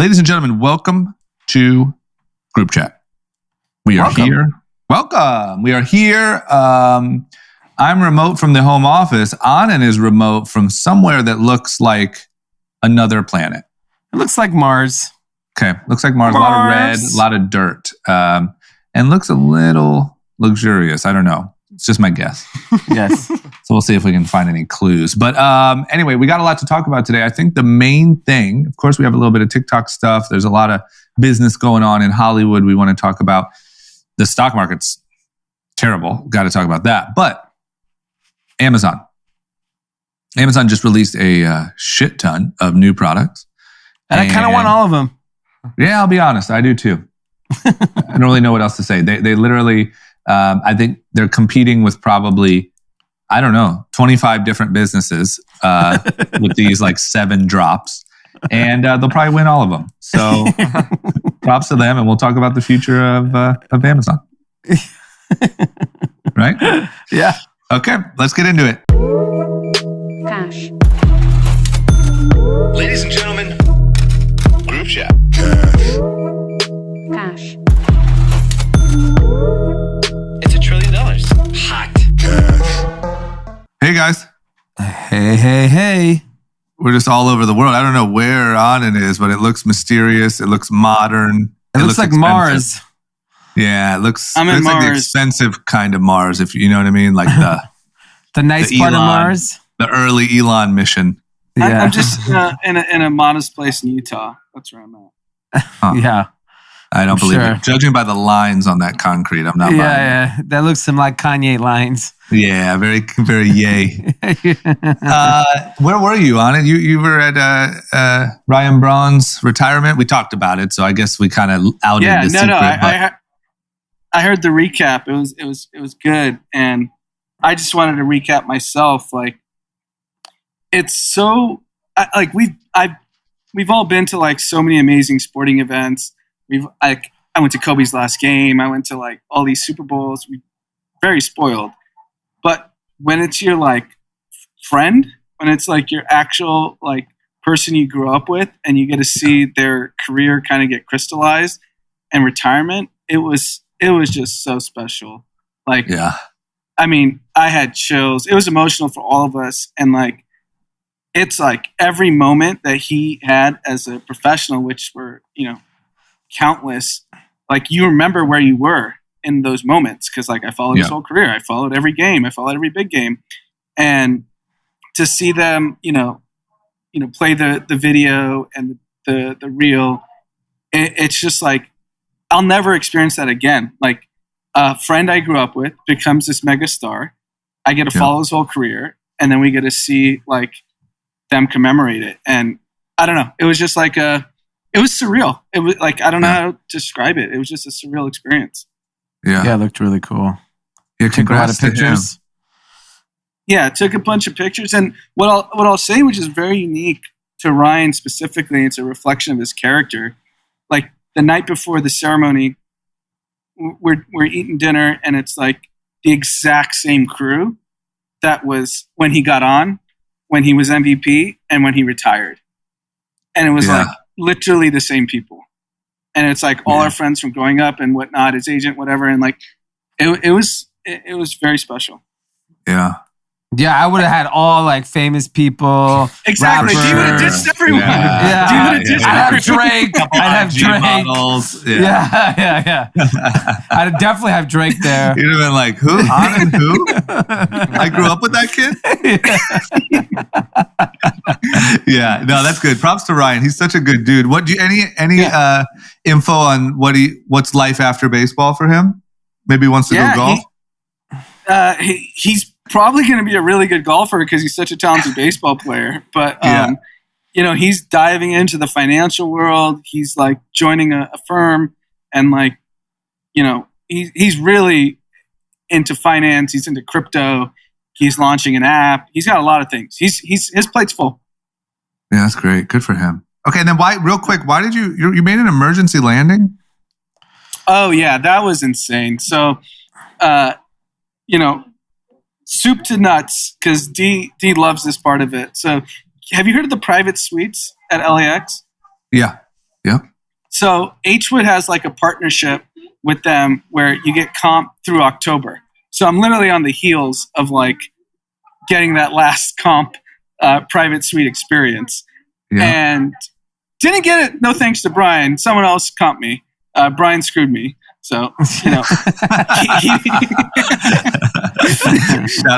Ladies and gentlemen, welcome to Group Chat. We are here. Welcome. We are here. I'm remote from the home office. Anand is remote from somewhere that looks like another planet. It looks like Mars. Okay. Looks like Mars. A lot of red, a lot of dirt. And looks a little luxurious. I don't know. It's just my guess. Yes. So we'll see if we can find any clues. But anyway, we got a lot to talk about today. I think the main thing, of course, we have a little bit of TikTok stuff. There's a lot of business going on in Hollywood. We want to talk about the stock market's terrible. Got to talk about that. But Amazon just released a shit ton of new products. And I kind of want all of them. Yeah, I'll be honest. I do too. I don't really know what else to say. They literally, I think they're competing with probably, I don't know, 25 different businesses with these like 7 drops. And they'll probably win all of them. So props to them. And we'll talk about the future of Amazon. Right? Yeah. Okay, let's get into it. Cash. Ladies and gentlemen, Group Chat. Cash. It's $1 trillion. Hot. Hey guys, Hey. we're just all over the world. I don't know where Anand is, but it looks mysterious. It looks modern. It looks like expensive. Mars. Yeah, it looks. I'm in looks like the Mars. expensive kind of Mars, if you know what I mean, like The nice the part of Elon. Mars. the early Elon mission. Yeah. I'm just in a modest place in Utah. That's where I'm at. Huh. Yeah. I don't I'm believe sure. it. Judging by the lines on that concrete, I'm not buying it. Yeah. That looks some like Kanye lines. Yeah, very, very yay. Where were you, Anand? You were at Ryan Braun's retirement. We talked about it, so I guess we kind of outed Yeah, the no. secret. I heard the recap. It was good, and I just wanted to recap myself. Like, it's so we've all been to like so many amazing sporting events. I went to Kobe's last game. I went to like all these Super Bowls. We're very spoiled. But when it's your like friend, when it's like your actual like person you grew up with, and you get to see their career kind of get crystallized and retirement, it was just so special. Like, Yeah. I mean, I had chills. It was emotional for all of us, and like, it's like every moment that he had as a professional, which were countless. Like, you remember where you were in those moments, because like I followed his whole career. I followed every game. I followed every big game, and to see them, play the video and the reel, it's just like I'll never experience that again. Like, a friend I grew up with becomes this mega star. I get to follow his whole career, and then we get to see like them commemorate it. And I don't know. It was just like it was surreal. It was like, I don't know how to describe it. It was just a surreal experience. Yeah, it looked really cool. Yeah, Took a lot of congrats to him. pictures. Yeah, took a bunch of pictures. And what I'll say, which is very unique to Ryan specifically, it's a reflection of his character. Like, the night before the ceremony, we're eating dinner, and it's like the exact same crew that was when he got on, when he was MVP, and when he retired. And it was like literally the same people. And it's like all our friends from growing up and whatnot, his agent, whatever. And like, it was very special. Yeah. Yeah, I would have had all like famous people. Exactly. rappers. He would have ditched everyone. Yeah. He would have ditched I'd have everyone. Drake. I'd have IG Drake. models. Yeah. I'd definitely have Drake there. You'd have been like, who? Anand who? I grew up with that kid? Yeah, no, that's good. Props to Ryan. He's such a good dude. What do you any info on what's life after baseball for him? Maybe he wants to go golf? He's probably going to be a really good golfer because he's such a talented baseball player. But he's diving into the financial world. He's like joining a firm, and like, he's really into finance. He's into crypto. He's launching an app. He's got a lot of things. His plate's full. Yeah, that's great. Good for him. Okay, and then why did you made an emergency landing? Oh yeah, that was insane. So, soup to nuts, because Dee loves this part of it. So, have you heard of the private suites at LAX? Yeah. Yep. So Hwood has like a partnership with them where you get comp through October. So I'm literally on the heels of like getting that last comp private suite experience. Yeah. And didn't get it. No thanks to Brian. Someone else comped me. Brian screwed me. So, you know. Shout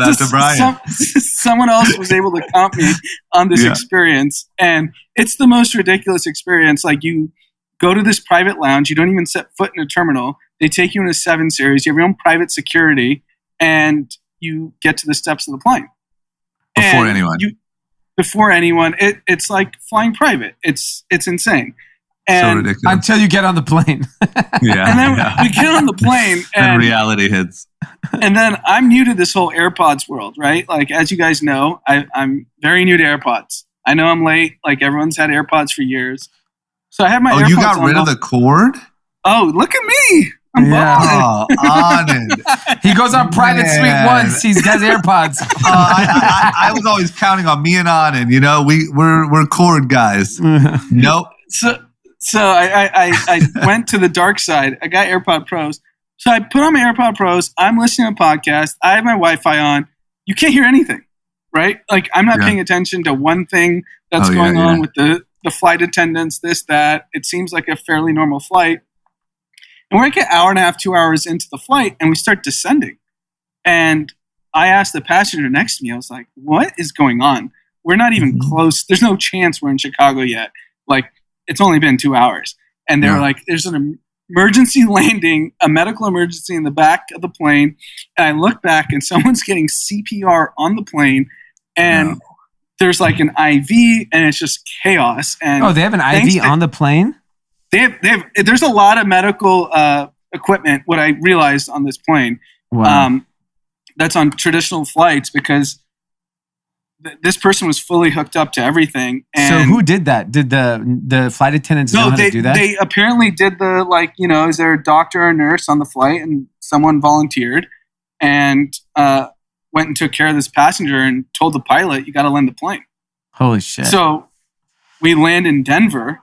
out to Brian. Someone else was able to comp me on this experience. And it's the most ridiculous experience. Like, you go to this private lounge. You don't even set foot in a terminal. They take you in a 7 Series. You have your own private security. And you get to the steps of the plane. Before anyone. Before anyone. It's like flying private. It's insane. And so ridiculous. Until you get on the plane. Yeah. And then we get on the plane and reality hits. And then I'm new to this whole AirPods world, right? Like, as you guys know, I'm very new to AirPods. I know I'm late. Like, everyone's had AirPods for years. So I have my AirPods. Oh, you got rid of the cord? Oh, look at me. I'm Oh, Anand. He goes on private suite once. He has AirPods. I was always counting on me and Anand. You know, we're cord guys. Nope. So I went to the dark side. I got AirPod Pros. So I put on my AirPod Pros. I'm listening to a podcast. I have my Wi-Fi on. You can't hear anything, right? Like, I'm not paying attention to one thing that's going on with the flight attendants, this, that. It seems like a fairly normal flight. And we're like an hour and a half, 2 hours into the flight, and we start descending. And I asked the passenger next to me, I was like, what is going on? We're not even close. There's no chance we're in Chicago yet. Like, it's only been 2 hours. And they were like, there's an emergency landing, a medical emergency in the back of the plane. And I look back and someone's getting CPR on the plane. And there's like an IV and it's just chaos. And they have an IV on the plane? There's a lot of medical equipment, what I realized on this plane. Wow. That's on traditional flights because this person was fully hooked up to everything. And so who did that? Did the flight attendants know how to do that? They apparently did is there a doctor or nurse on the flight, and someone volunteered and went and took care of this passenger and told the pilot, you got to land the plane. Holy shit. So we land in Denver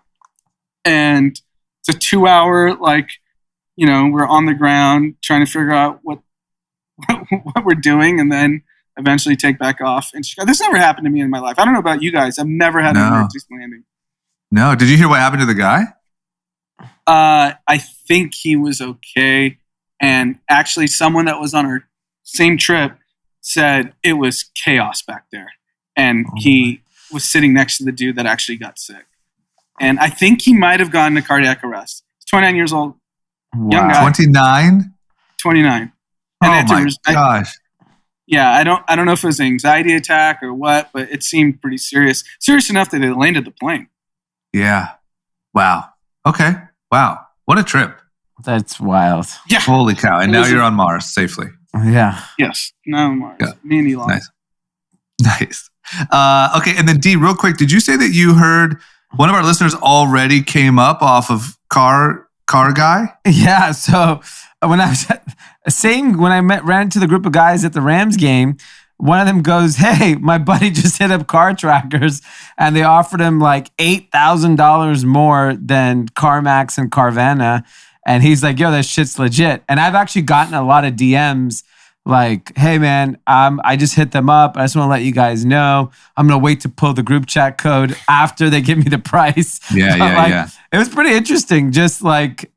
and it's a 2 hour, we're on the ground trying to figure out what we're doing and then eventually take back off in Chicago. This never happened to me in my life. I don't know about you guys. I've never had an emergency landing. No. Did you hear what happened to the guy? I think he was okay. And actually someone that was on our same trip said it was chaos back there. And he was sitting next to the dude that actually got sick. And I think he might have gotten a cardiac arrest. He's 29 years old. Wow. Young guy. 29? 29. And my gosh. Yeah, I don't know if it was an anxiety attack or what, but it seemed pretty serious. Serious enough that they landed the plane. Yeah. Wow. Okay. Wow. What a trip. That's wild. Yeah. Holy cow. And now you're on Mars safely. Yeah. Yes. Now I'm Mars. Yeah. Me and Elon. Nice. Okay. And then Dee, real quick, did you say that you heard one of our listeners already came up off of Car Guy? Yeah. So when I ran into the group of guys at the Rams game, one of them goes, hey, my buddy just hit up Car Trackers and they offered him like $8,000 more than CarMax and Carvana. And he's like, yo, that shit's legit. And I've actually gotten a lot of DMs like, hey man, I just hit them up. I just want to let you guys know. I'm going to wait to pull the group chat code after they give me the price. Yeah. It was pretty interesting. Just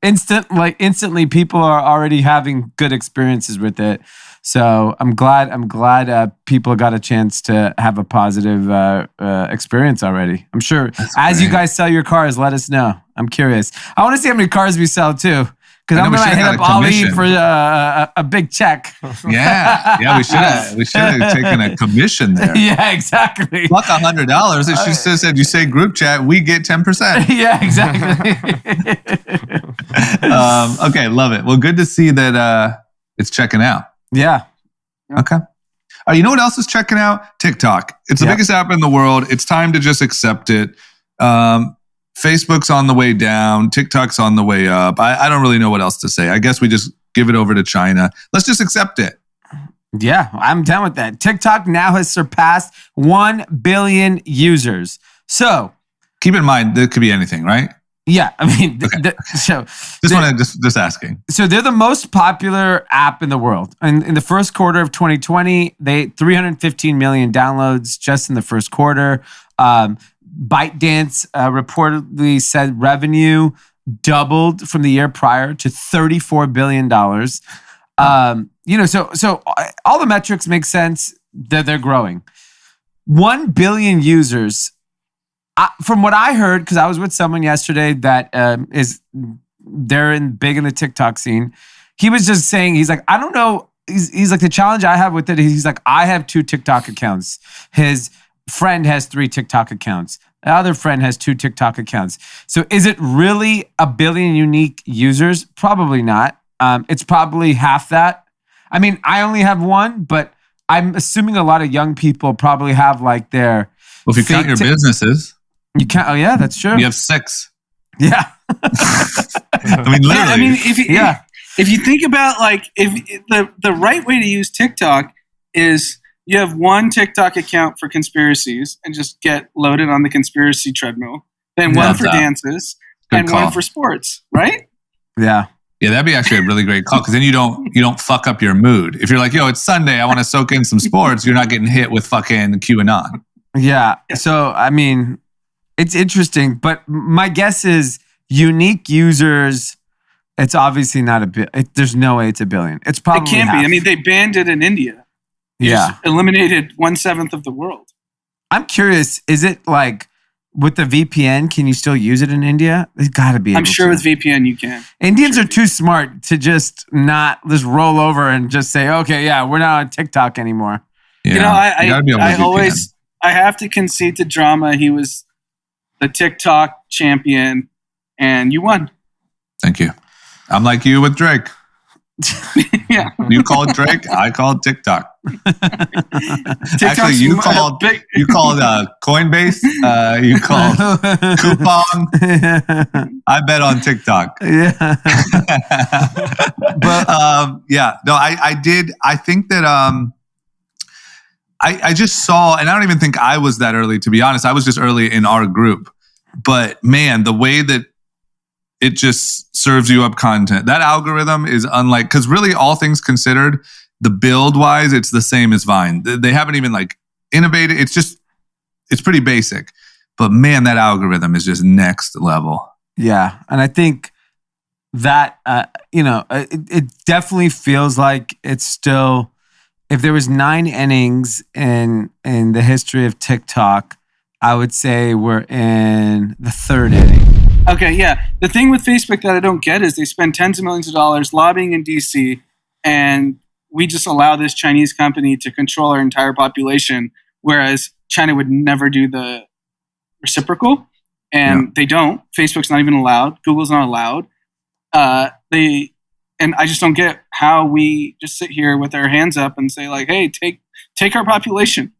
instantly people are already having good experiences with it. So I'm glad people got a chance to have a positive experience already. I'm sure as you guys sell your cars, let us know. I'm curious. I want to see how many cars we sell too. Because I'm going to hit up Ali for a big check. Yeah, we should have taken a commission there. Yeah, exactly. Plus $100. If she said you say group chat, we get 10%. Yeah, exactly. Okay, love it. Well, good to see that it's checking out. Yeah. Okay. You know what else is checking out? TikTok. It's the biggest app in the world. It's time to just accept it. Facebook's on the way down. TikTok's on the way up. I don't really know what else to say. I guess we just give it over to China. Let's just accept it. Yeah, I'm done with that. TikTok now has surpassed 1 billion users. So keep in mind, there could be anything, right? Yeah, I mean, just asking. So they're the most popular app in the world. And in the first quarter of 2020, they 315 million downloads just in the first quarter. ByteDance reportedly said revenue doubled from the year prior to $34 billion. So all the metrics make sense that they're growing. 1 billion users. From what I heard, because I was with someone yesterday that they're big in the TikTok scene. He was just saying, he's like, I don't know. He's like, the challenge I have with it, he's like, I have 2 TikTok accounts. His friend has 3 TikTok accounts. The other friend has 2 TikTok accounts. So is it really 1 billion unique users? Probably not. It's probably half that. I mean, I only have 1, but I'm assuming a lot of young people probably have like their... Well, if you count your businesses... You can't. Oh yeah, that's true. You have 6. Yeah. I mean, literally. Yeah, I mean, if you think about like if the right way to use TikTok is you have 1 TikTok account for conspiracies and just get loaded on the conspiracy treadmill, then 1 for dances and call. 1 for sports, right? Yeah. Yeah, that'd be actually a really great call because then you don't fuck up your mood. If you're like, yo, it's Sunday, I want to soak in some sports, you're not getting hit with fucking QAnon. Yeah. So I mean. It's interesting, but my guess is unique users, it's obviously not there's no way it's 1 billion. It's probably It can't half. be. I mean, they banned it in India. Yeah. Eliminated 1/7 of the world. I'm curious, is it like with the VPN, can you still use it in India? It's got to be. I'm sure with VPN you can. Indians are too smart to just not just roll over and just say, okay, yeah, we're not on TikTok anymore. Yeah. I have to concede to Drama. He was the TikTok champion, and you won. Thank you. I'm like you with Drake. Yeah. You called Drake, I called TikTok. Actually, you called Coinbase, you called Coupon. I bet on TikTok. Yeah. But I did. I think that I just saw, and I don't even think I was that early, to be honest. I was just early in our group. But man, the way that it just serves you up content, that algorithm is unlike, because really all things considered, the build wise, it's the same as Vine. They haven't even like innovated. It's pretty basic. But man, that algorithm is just next level. Yeah. And I think that, it definitely feels like it's still, if there was 9 innings in the history of TikTok, I would say we're in the 3rd inning. Okay, yeah. The thing with Facebook that I don't get is they spend tens of millions of dollars lobbying in DC, and we just allow this Chinese company to control our entire population, whereas China would never do the reciprocal, and they don't. Facebook's not even allowed. Google's not allowed. And I just don't get how we just sit here with our hands up and say like, hey, take our population.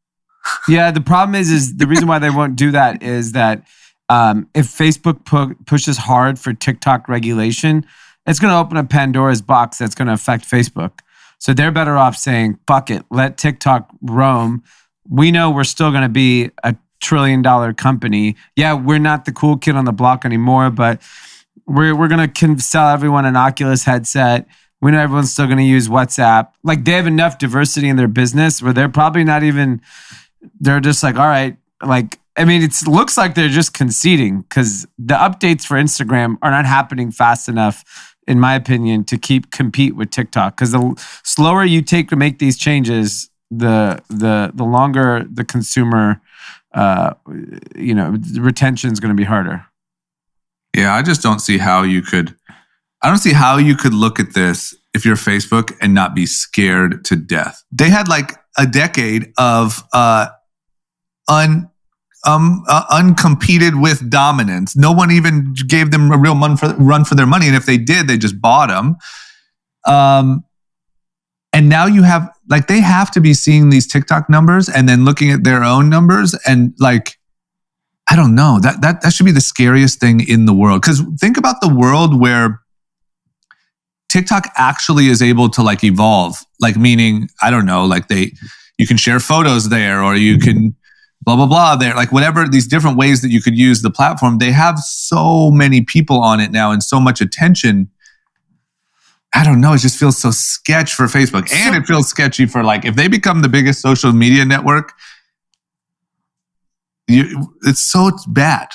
Yeah, the problem is the reason why they won't do that is that if Facebook pushes hard for TikTok regulation, it's going to open up Pandora's box that's going to affect Facebook. So they're better off saying, fuck it, let TikTok roam. We know we're still going to be a $1 trillion company. Yeah, we're not the cool kid on the block anymore, but we're going to sell everyone an Oculus headset. We know everyone's still going to use WhatsApp. Like they have enough diversity in their business where they're probably not even... They're just like, all right, like, I mean, it looks like they're just conceding because the updates for Instagram are not happening fast enough, in my opinion, to compete with TikTok. Because the slower you take to make these changes, the longer the consumer, retention is going to be harder. Yeah, I just don't see how you could. I don't see how you could look at this if you're Facebook and not be scared to death. They had like a decade of uncompeted with dominance. No one even gave them a real run for their money, and if they did, they just bought them. And now you have like they have to be seeing these TikTok numbers and then looking at their own numbers and like. I don't know. That should be the scariest thing in the world. Because think about the world where TikTok actually is able to like evolve. Like meaning, I don't know, like you can share photos there or you can blah, blah, blah. They're like whatever, these different ways that you could use the platform. They have so many people on it now and so much attention. I don't know. It just feels so sketch for Facebook. And it feels sketchy for like, if they become the biggest social media network, it's so bad.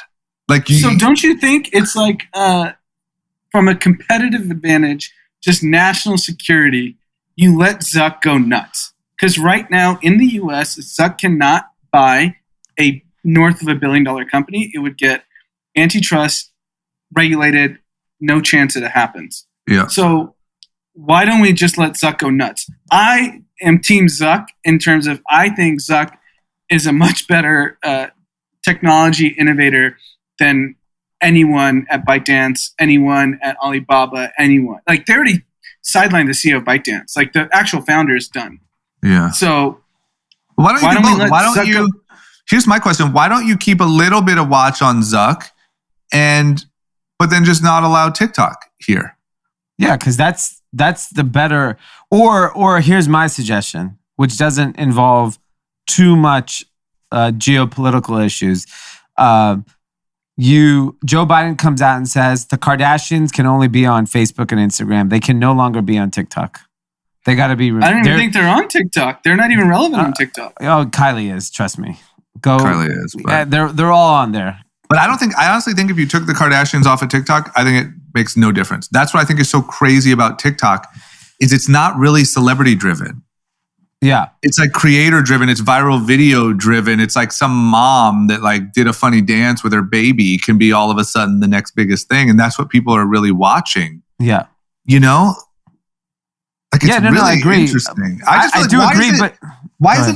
Like, so don't you think it's like, from a competitive advantage, just national security, you let Zuck go nuts? Because right now in the US, Zuck cannot buy a north of $1 billion company. It would get antitrust regulated, no chance that it happens. Yeah. So why don't we just let Zuck go nuts? I am Team Zuck in terms of I think Zuck is a much better technology innovator than anyone at ByteDance, anyone at Alibaba, anyone. Like they already sidelined the CEO of ByteDance. Like the actual founder is done. Yeah. So why don't you do both? Why don't you? Here's my question: why don't you keep a little bit of watch on Zuck, but then just not allow TikTok here? Yeah, because that's the better. Or here's my suggestion, which doesn't involve too much geopolitical issues. Joe Biden comes out and says the Kardashians can only be on Facebook and Instagram. They can no longer be on TikTok. They got to be. I don't even think they're on TikTok. They're not even relevant on TikTok. Oh, Kylie is. Trust me. Kylie is. But they're all on there. But I honestly think if you took the Kardashians off of TikTok, I think it makes no difference. That's what I think is so crazy about TikTok, is it's not really celebrity driven. Yeah. It's like creator driven. It's viral video driven. It's like some mom that like did a funny dance with her baby can be all of a sudden the next biggest thing. And that's what people are really watching. Yeah. You know? Like it's really I agree. Interesting. I do agree, but why is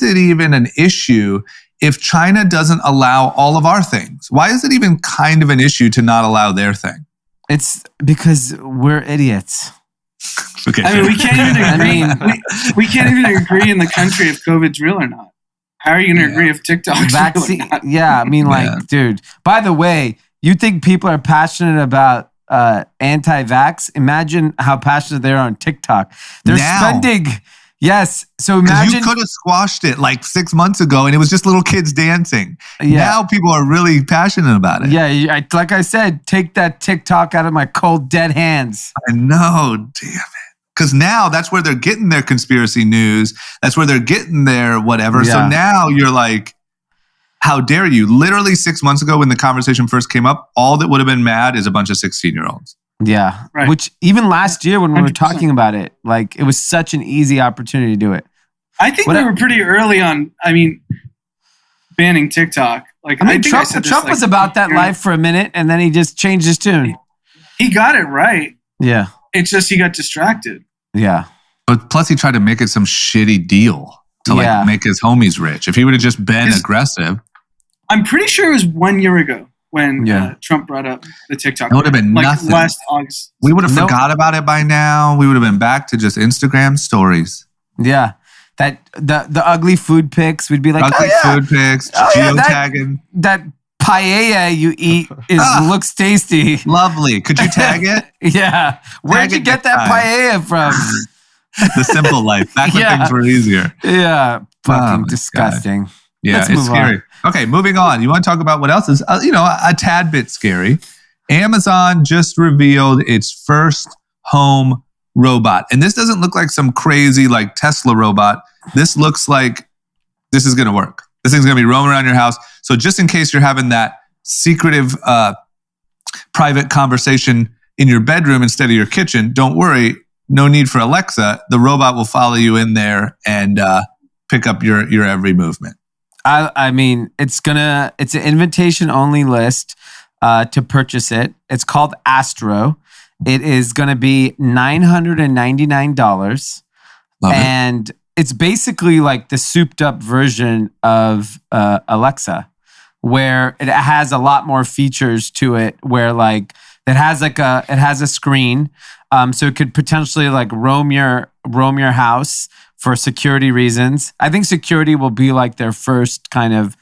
it even an issue if China doesn't allow all of our things? Why is it even kind of an issue to not allow their thing? It's because we're idiots. Okay. I mean, we can't even agree. We can't even agree in the country if COVID's real or not. How are you going to agree if TikTok's real or not? Yeah, I mean, dude. By the way, you think people are passionate about anti-vax? Imagine how passionate they are on TikTok. They're spending. Yes. So imagine you could have squashed it like 6 months ago and it was just little kids dancing. Yeah. Now people are really passionate about it. Yeah. Like I said, take that TikTok out of my cold, dead hands. I know. Damn it. Because now that's where they're getting their conspiracy news. That's where they're getting their whatever. Yeah. So now you're like, how dare you? Literally 6 months ago when the conversation first came up, all that would have been mad is a bunch of 16-year-olds. Yeah. Right. Which even last year when we were talking about it, like it was such an easy opportunity to do it. I think they were pretty early on, banning TikTok. Like I think Trump was about that life for a minute and then he just changed his tune. He got it right. Yeah. It's just he got distracted. Yeah. But plus he tried to make it some shitty deal to make his homies rich. If he would have just been aggressive. I'm pretty sure it was 1 year ago when Trump brought up the TikTok. It would have been nothing. Last August. We would have forgot about it by now. We would have been back to just Instagram stories. Yeah. That the ugly food pics, we'd be like, food pics, geotagging. That paella you eat looks tasty. Lovely. Could you tag it? Yeah. Where'd you get that paella from? The simple life. Back when things were easier. Yeah. Fucking disgusting. God. Yeah, it's scary. On. Okay, moving on. You want to talk about what else is, a tad bit scary. Amazon just revealed its first home robot. And this doesn't look like some crazy like Tesla robot. This looks like this is going to work. This thing's going to be roaming around your house. So just in case you're having that secretive private conversation in your bedroom instead of your kitchen, don't worry. No need for Alexa. The robot will follow you in there and pick up your every movement. I mean, it's an invitation only list to purchase it. It's called Astro. It is going to be $999. And it's basically like the souped up version of Alexa, where it has a lot more features to it, where like it has a screen. So it could potentially like roam your house for security reasons. I think security will be like their first kind of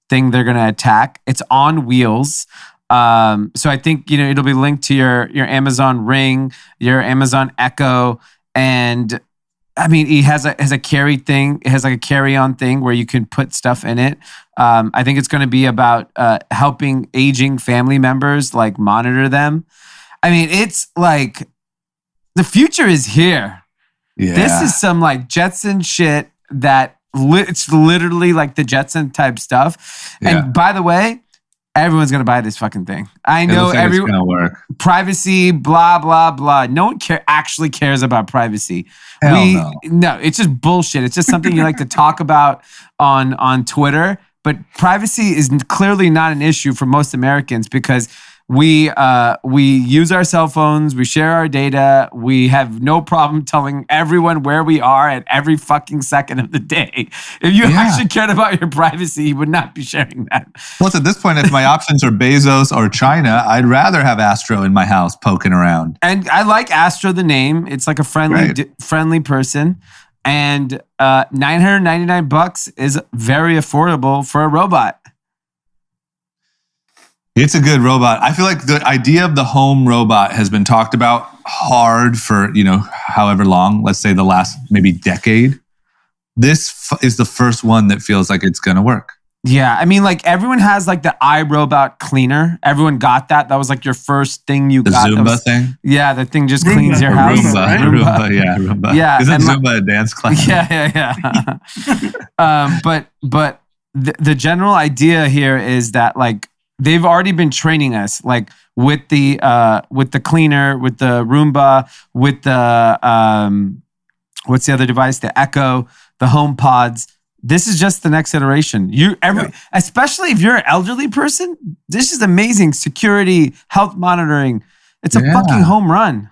thing they're going to attack. It's on wheels. So I think, it'll be linked to your Amazon Ring, your Amazon Echo, and I mean, he has a carry thing. It has like a carry-on thing where you can put stuff in it. I think it's going to be about helping aging family members, like monitor them. I mean, it's like the future is here. Yeah. This is some like Jetson shit that it's literally like the Jetson type stuff. Yeah. And by the way, everyone's going to buy this fucking thing. I know it's everyone. going to work. Privacy, blah, blah, blah. No one actually cares about privacy. Hell No, it's just bullshit. It's just something you like to talk about on Twitter. But privacy is clearly not an issue for most Americans because we use our cell phones, we share our data, we have no problem telling everyone where we are at every fucking second of the day. If you actually cared about your privacy, you would not be sharing that. Plus, at this point, if my options are Bezos or China, I'd rather have Astro in my house poking around. And I like Astro, the name. It's like a friendly person. And $999 is very affordable for a robot. It's a good robot. I feel like the idea of the home robot has been talked about hard for, however long, let's say the last maybe decade. This is the first one that feels like it's going to work. Yeah. I mean, like everyone has like the iRobot cleaner. Everyone got that. That was like your first thing you got. The Zumba thing? Yeah. The thing just cleans your house. Roomba. Yeah. Isn't Zumba a dance class? Yeah. But the general idea here is that like, they've already been training us, like with the cleaner, with the Roomba, with the what's the other device? The Echo, the HomePods. This is just the next iteration. Especially if you're an elderly person, this is amazing. Security, health monitoring. It's a fucking home run.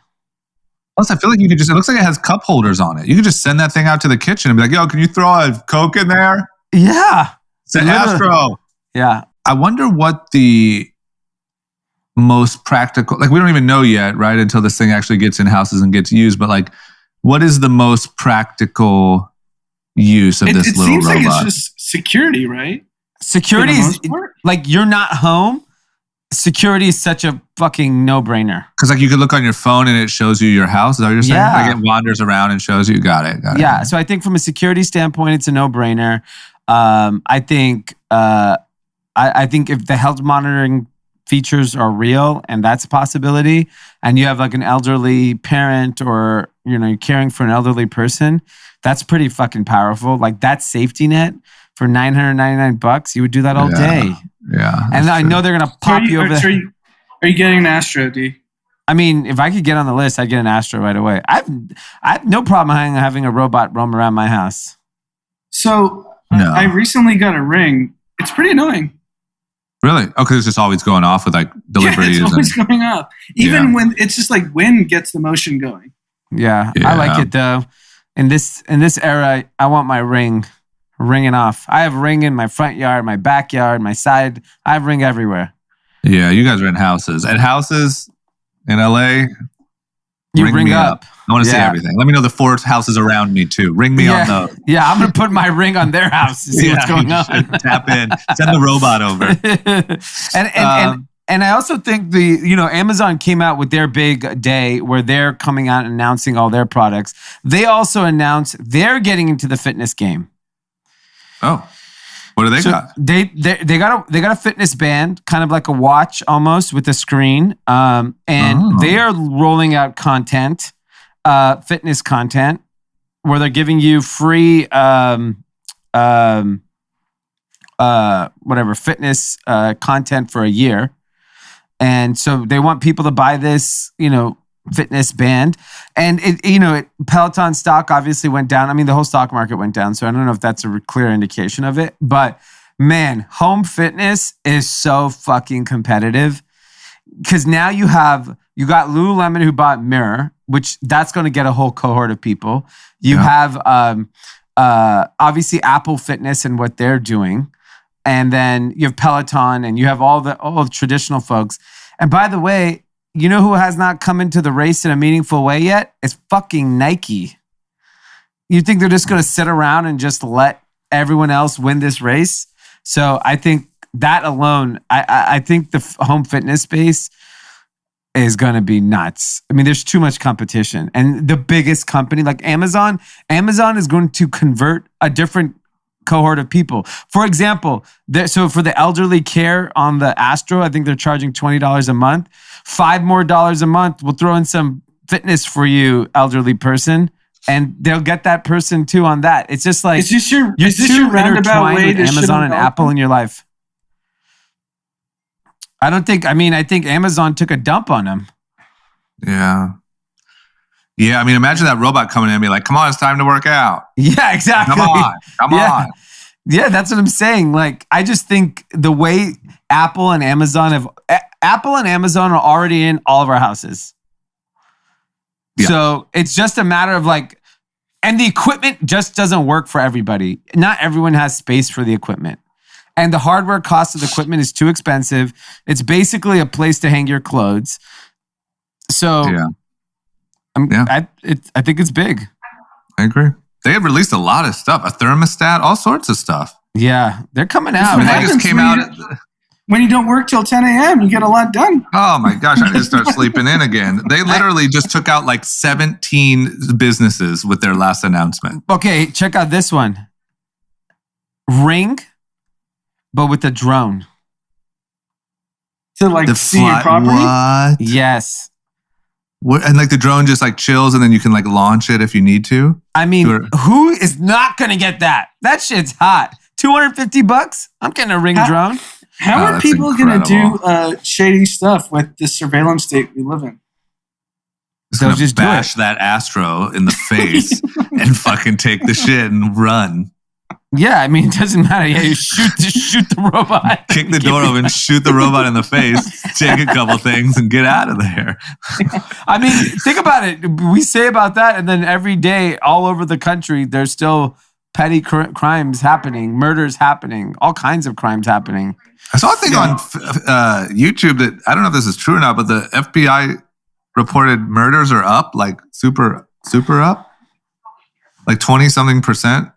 Plus, I feel like you could it looks like it has cup holders on it. You could just send that thing out to the kitchen and be like, yo, can you throw a Coke in there? Yeah. Say Astro. Yeah. I wonder what the most practical, like we don't even know yet, right? Until this thing actually gets in houses and gets used. But like, what is the most practical use of this little robot? It seems like it's just security, right? Security is like you're not home. Security is such a fucking no-brainer. Because like you could look on your phone and it shows you your house. Is that what you're saying? Yeah. Like it wanders around and shows you. Got it. Yeah. So I think from a security standpoint, it's a no-brainer. I think if the health monitoring features are real and that's a possibility, and you have like an elderly parent or you're caring for an elderly person, that's pretty fucking powerful. Like that safety net for $999, you would do that all day. Yeah. And I know they're gonna pop you over. Are you getting an Astro, D? I mean, if I could get on the list, I'd get an Astro right away. I have no problem having a robot roam around my house. So I recently got a Ring. It's pretty annoying. Really? Oh, because it's just always going off with like deliveries. Yeah, it's always going off. Even when it's just like wind gets the motion going. Yeah, I like it though. In this era, I want my Ring ringing off. I have Ring in my front yard, my backyard, my side. I have Ring everywhere. Yeah, you guys are in houses. At houses in LA, you ring up. I want to see everything. Let me know the 4 houses around me too. Ring me on those. Yeah, I'm going to put my Ring on their house to see what's going on. Tap in. Send the robot over. And I also think Amazon came out with their big day where they're coming out and announcing all their products. They also announced they're getting into the fitness game. Oh. What do they got? They got a fitness band, kind of like a watch almost with a screen. They are rolling out content, fitness content, where they're giving you free fitness content for a year. And so they want people to buy this, fitness band. And Peloton stock obviously went down. I mean, the whole stock market went down. So I don't know if that's a clear indication of it. But man, home fitness is so fucking competitive. Because now you got Lululemon who bought Mirror, which that's going to get a whole cohort of people. You have obviously Apple Fitness and what they're doing. And then you have Peloton and you have all the traditional folks. And by the way, you know who has not come into the race in a meaningful way yet? It's fucking Nike. You think they're just going to sit around and just let everyone else win this race? So I think that alone, I think the home fitness space is going to be nuts. I mean, there's too much competition. And the biggest company like Amazon is going to convert a different cohort of people. For example, so for the elderly care on the Astro, I think they're charging $20 a month. $5 more a month. We'll throw in some fitness for you, elderly person, and they'll get that person too on that. It's just like is this your roundabout way with Amazon and Apple in your life. I think Amazon took a dump on them. Yeah. Yeah, I mean, imagine that robot coming in and be like, come on, it's time to work out. Yeah, exactly. Come on. Yeah, that's what I'm saying. Like, I just think the way Apple and Amazon are already in all of our houses. Yeah. So it's just a matter of like, and the equipment just doesn't work for everybody. Not everyone has space for the equipment. And the hardware cost of the equipment is too expensive. It's basically a place to hang your clothes. So I think it's big. I agree. They have released a lot of stuff, a thermostat, all sorts of stuff. Yeah, they're coming out. I mean, they just came out. When you don't work till 10 a.m., you get a lot done. Oh my gosh, I need to start sleeping in again. They literally just took out like 17 businesses with their last announcement. Okay, check out this one. Ring, but with a drone. To like see your property? What? Yes. What? And like the drone just like chills and then you can like launch it if you need to? I mean, who is not going to get that? That shit's hot. $250? I'm getting a Ring drone. How are people going to do shady stuff with the surveillance state we live in? They'll just bash that Astro in the face and fucking take the shit and run. Yeah, I mean, it doesn't matter. Yeah, you shoot the robot. Kick the door open, shoot the robot in the face, take a couple things, and get out of there. I mean, think about it. We say about that, and then every day, all over the country, there's still petty crimes happening, murders happening, all kinds of crimes happening. I saw a thing on YouTube that, I don't know if this is true or not, but the FBI reported murders are up, like super up, like 20-something%.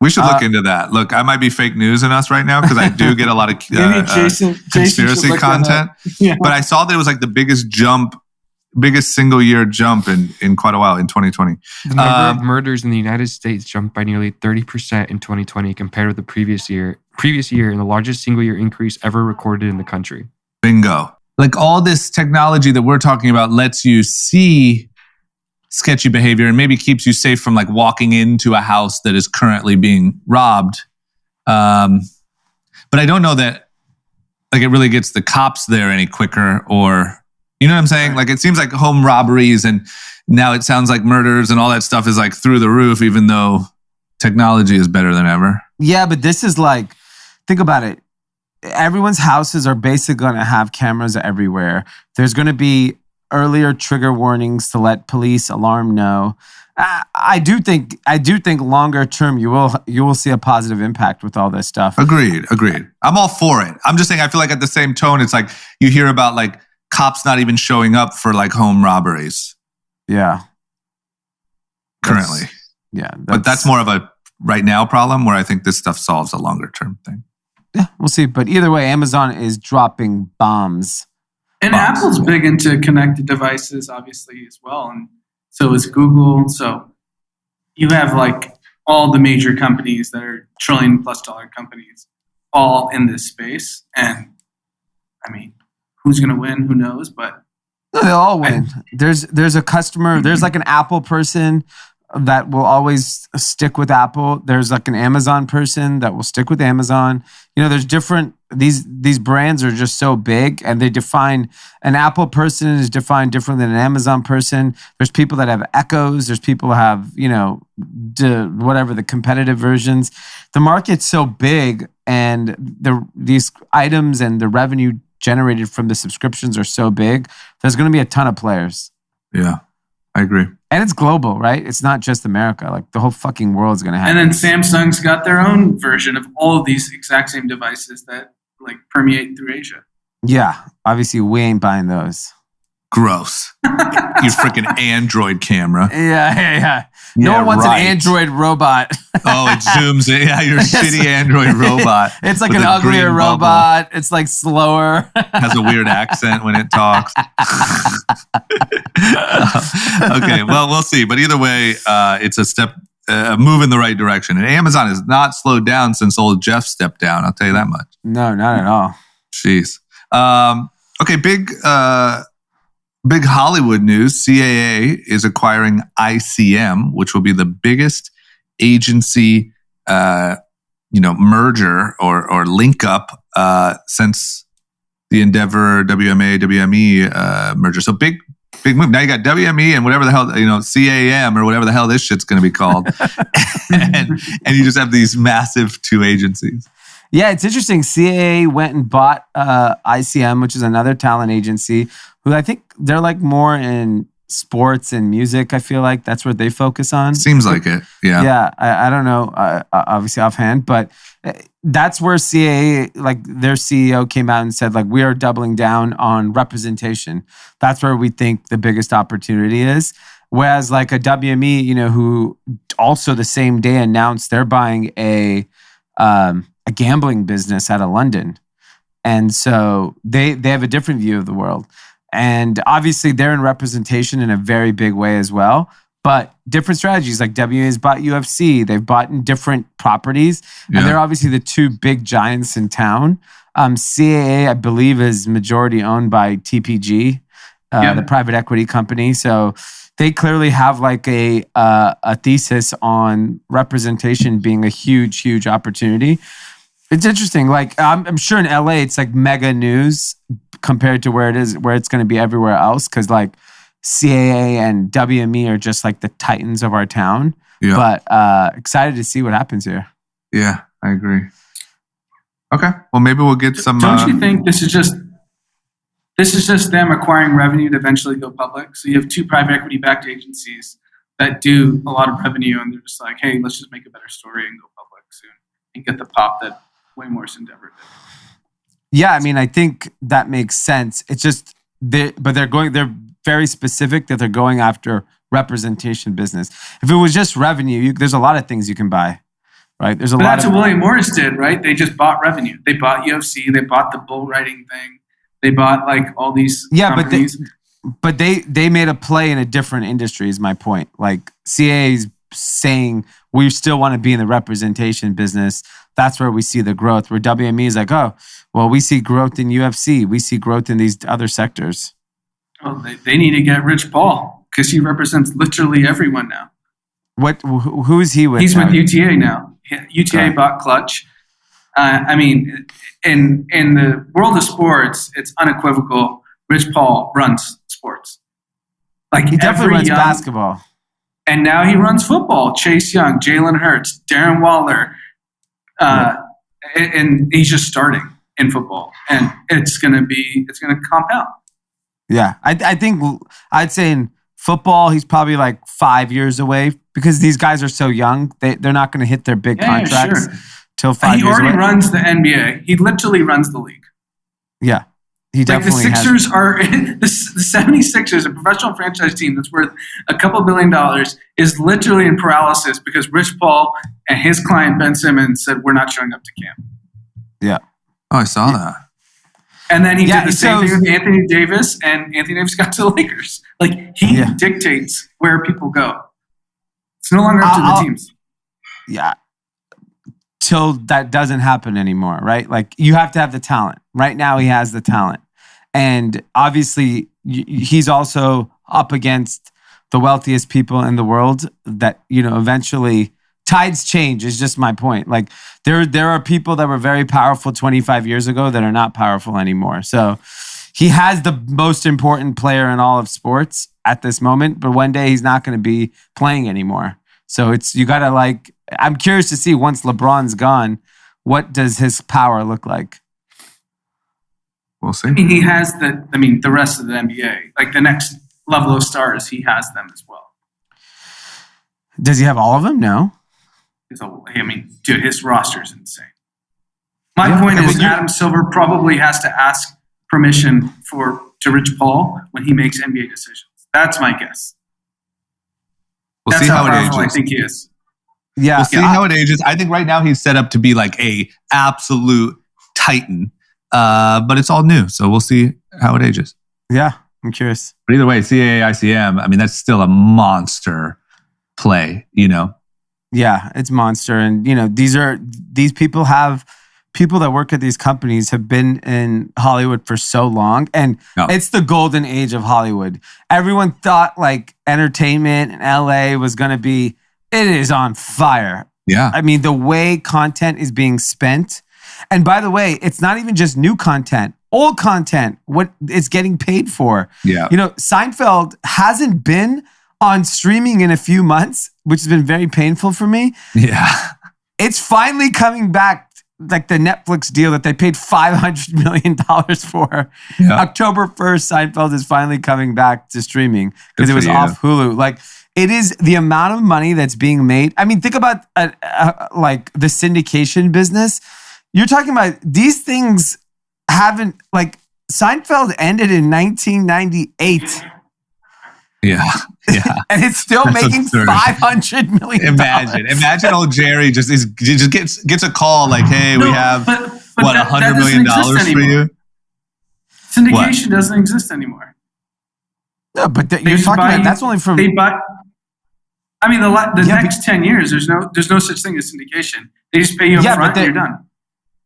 We should look into that. Look, I might be fake news in us right now because I do get a lot of conspiracy content. Yeah. But I saw that it was like the biggest single year jump in quite a while in 2020. The number of murders in the United States jumped by nearly 30% in 2020 compared with the previous year, and the largest single year increase ever recorded in the country. Bingo. Like all this technology that we're talking about lets you see sketchy behavior and maybe keeps you safe from like walking into a house that is currently being robbed. But I don't know that like it really gets the cops there any quicker, or, you know what I'm saying? Like it seems like home robberies and now it sounds like murders and all that stuff is like through the roof, even though technology is better than ever. Yeah, but this is like, think about it. Everyone's houses are basically going to have cameras everywhere. There's going to be earlier trigger warnings to let police alarm know. I do think longer term you will see a positive impact with all this stuff. Agreed. I'm all for it. I'm just saying I feel like at the same tone it's like you hear about like cops not even showing up for like home robberies. Yeah. Currently. But that's more of a right now problem where I think this stuff solves a longer term thing. Yeah, we'll see. But either way, Amazon is dropping bombs. And Apple's big into connected devices, obviously, as well. And so is Google. So you have like all the major companies that are $1 trillion+ companies all in this space. And I mean, who's going to win? Who knows? But no, they'll all win. There's a customer. There's like an Apple person that will always stick with Apple. There's like an Amazon person that will stick with Amazon. You know, there's different, these brands are just so big and they define, an Apple person is defined different than an Amazon person. There's people that have Echoes. There's people who have, you know, the competitive versions. The market's so big and these items and the revenue generated from the subscriptions are so big. There's going to be a ton of players. Yeah, I agree. And it's global, right? It's not just America. Like the whole fucking world's going to have. And then Samsung's got their own version of all of these exact same devices that like permeate through Asia. Yeah. Obviously, we ain't buying those. Gross. Your freaking Android camera. Yeah. No Yeah, one wants right. an Android robot. Oh, it zooms in. Yeah, your shitty Android robot. It's like with an a green uglier bubble. robot. It's like slower. Has a weird accent when it talks. Okay, well, we'll see. But either way, it's a move in the right direction. And Amazon has not slowed down since old Jeff stepped down. I'll tell you that much. No, not at all. Jeez. Okay, big Hollywood news. CAA is acquiring ICM, which will be the biggest agency, merger or link up since the Endeavor WMA merger. So big move. Now you got WME and whatever the hell, CAM or whatever the hell this shit's going to be called, and you just have these massive two agencies. Yeah, it's interesting. CAA went and bought ICM, which is another talent agency, who I think they're like more in sports and music. I feel like that's what they focus on. Seems like it. Yeah. Yeah, I don't know, obviously offhand, but that's where CAA, like their CEO came out and said, like, we are doubling down on representation. That's where we think the biggest opportunity is. Whereas like a WME, who also the same day announced they're buying a gambling business out of London. And so they have a different view of the world. And obviously they're in representation in a very big way as well, but different strategies. Like WME has bought UFC. They've bought in different properties. Yeah. And they're obviously the two big giants in town. CAA, I believe, is majority owned by TPG, the private equity company. So they clearly have like a thesis on representation being a huge, huge opportunity. It's interesting. Like I'm sure in LA, it's like mega news compared to where it's going to be everywhere else. Because like CAA and WME are just like the titans of our town. Yeah. But excited to see what happens here. Yeah, I agree. Okay, well maybe we'll get some. Don't you think this is just them acquiring revenue to eventually go public? So you have two private equity backed agencies that do a lot of revenue, and they're just like, hey, let's just make a better story and go public soon and get the pop that way more Endeavor did. Yeah, I mean, I think that makes sense. It's just they're very specific that they're going after representation business. If it was just revenue, there's a lot of things you can buy, right? But that's what William Morris did, right? They just bought revenue. They bought UFC. They bought the bull riding thing. They bought like all these companies. But they made a play in a different industry is my point. Like CAA is saying we still want to be in the representation business. That's where we see the growth. Where WME is like, oh, well, we see growth in UFC. We see growth in these other sectors. Well, they need to get Rich Paul because he represents literally everyone now. Who is he with? He's with UTA now. UTA bought Clutch. I mean, in the world of sports, it's unequivocal. Rich Paul runs sports. Like he definitely runs basketball. And now he runs football. Chase Young, Jalen Hurts, Darren Waller. And he's just starting in football. And it's going to compound. Yeah. I think I'd say in football, he's probably like 5 years away because these guys are so young. They're not going to hit their big contracts till 5 years away. He already runs the NBA. He literally runs the league. Yeah. He definitely the Sixers the 76ers, a professional franchise team that's worth a couple $1 billion, is literally in paralysis because Rich Paul and his client Ben Simmons said we're not showing up to camp. Yeah. Oh, I saw that. And then he did the same thing with Anthony Davis, and Anthony Davis got to the Lakers. Like he dictates where people go. It's no longer up to the teams. Yeah. Till that doesn't happen anymore, right? Like you have to have the talent. Right now he has the talent. And obviously he's also up against the wealthiest people in the world that, eventually tides change is just my point. Like there are people that were very powerful 25 years ago that are not powerful anymore. So he has the most important player in all of sports at this moment, but one day he's not going to be playing anymore. So you got to I'm curious to see once LeBron's gone, what does his power look like? We'll see. I mean, he has the rest of the NBA, like the next level of stars, he has them as well. Does he have all of them? No. I mean, dude, his roster is insane. My point is Adam Silver probably has to ask permission to Rich Paul when he makes NBA decisions. That's my guess. We'll That's see how it powerful I ages. think he is. Yeah. We'll see how it ages. I think right now he's set up to be like a absolute titan, but it's all new, so we'll see how it ages. Yeah, I'm curious. But either way, CAA-ICM, I mean, that's still a monster play, you know? Yeah, it's monster. And, you know, these people that work at these companies have been in Hollywood for so long. And it's the golden age of Hollywood. Everyone thought like entertainment in LA was going to be, it is on fire. Yeah. I mean, the way content is being spent. And by the way, it's not even just new content, old content, what it's getting paid for. Yeah. You know, Seinfeld hasn't been on streaming in a few months, which has been very painful for me. Yeah. It's finally coming back, like the Netflix deal that they paid $500 million for. Yeah. October 1st, Seinfeld is finally coming back to streaming because it was off Hulu. Like, it is the amount of money that's being made. I mean, think about like the syndication business. You're talking about these things haven't, like, Seinfeld ended in 1998. Yeah. Yeah. And it's still That's making absurd. $500 million. Imagine old Jerry just gets a call like, hey, we have $100 million for you. Syndication doesn't exist anymore. No, but you're talking about that's only from. They buy. I mean, the next 10 years, there's no such thing as syndication. They just pay you up front and you're done.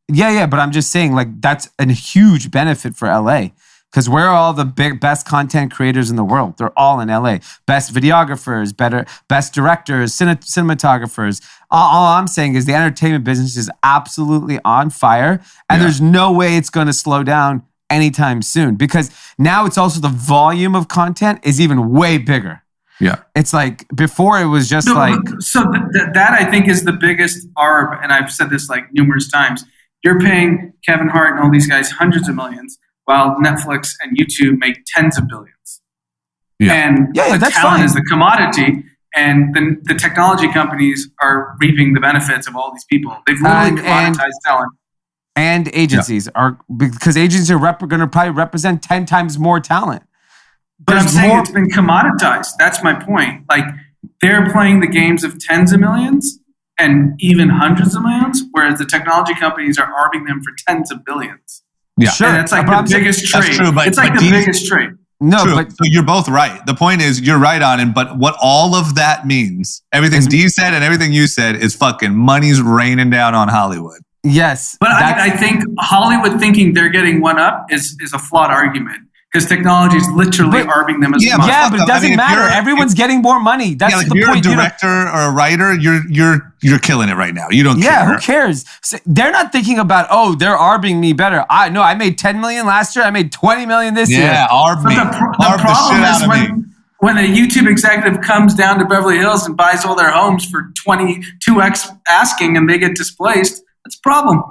Yeah, but I'm just saying, like, that's a huge benefit for LA. Because where are all the best content creators in the world? They're all in LA. Best videographers, best directors, cinematographers. All I'm saying is the entertainment business is absolutely on fire. And there's no way it's going to slow down anytime soon. Because now it's also the volume of content is even way bigger. Yeah. It's like before it was just that I think is the biggest arb. And I've said this like numerous times. You're paying Kevin Hart and all these guys hundreds of millions, while Netflix and YouTube make tens of billions. Yeah. And the that's talent fine. is the commodity, and the technology companies are reaping the benefits of all these people. They've literally commoditized talent. And agencies are, because agencies are going to probably represent 10 times more talent. But I'm saying it's been commoditized. That's my point. Like, they're playing the games of tens of millions and even hundreds of millions, whereas the technology companies are arbing them for tens of billions. Yeah, sure. And it's like the biggest trade. That's true, but it's like the biggest trade. No, true. but so you're both right. The point is, you're right on it. But what all of that means, everything Dee said and everything you said, is fucking money's raining down on Hollywood. yes. But I think Hollywood thinking they're getting one up is a flawed argument. Because technology is literally arbing them as much. Yeah, but it doesn't matter. Everyone's getting more money. That's the you're point. You're a director or a writer, you're killing it right now. You don't care. Yeah, who cares? So they're not thinking about, they're arbing me better. I made 10 million last year. I made 20 million this year. Yeah, arb me. The problem is when a YouTube executive comes down to Beverly Hills and buys all their homes for 22x asking and they get displaced, that's a problem.